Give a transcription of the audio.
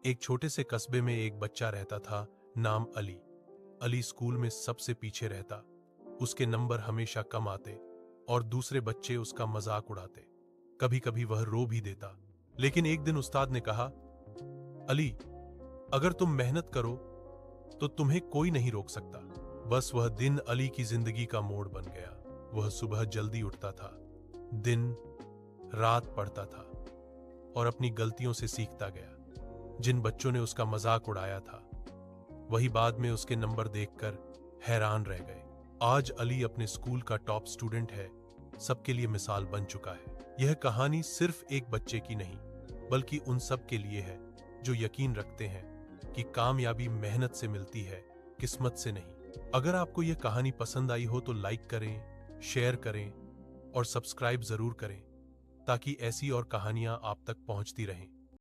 एक छोटे से कस्बे में एक बच्चा रहता था, नाम अली। अली स्कूल में सबसे पीछे रहता। उसके नंबर हमेशा कम आते और दूसरे बच्चे उसका मजाक उड़ाते। कभी कभी वह रो भी देता। लेकिन एक दिन उस्ताद ने कहा, अली, अगर तुम मेहनत करो तो तुम्हें कोई नहीं रोक सकता। बस वह दिन अली की जिंदगी का मोड़ बन गया। वह सुबह जल्दी उठता था, दिन रात पढ़ता था और अपनी गलतियों से सीखता गया। जिन बच्चों ने उसका मजाक उड़ाया था, वही बाद में उसके नंबर देखकर हैरान रह गए। आज अली अपने स्कूल का टॉप स्टूडेंट है, सबके लिए मिसाल बन चुका है। यह कहानी सिर्फ एक बच्चे की नहीं, बल्कि उन सब के लिए है जो यकीन रखते हैं कि कामयाबी मेहनत से मिलती है, किस्मत से नहीं। अगर आपको यह कहानी पसंद आई हो तो लाइक करें, शेयर करें और सब्सक्राइब जरूर करें, ताकि ऐसी और कहानियां आप तक पहुंचती रहें।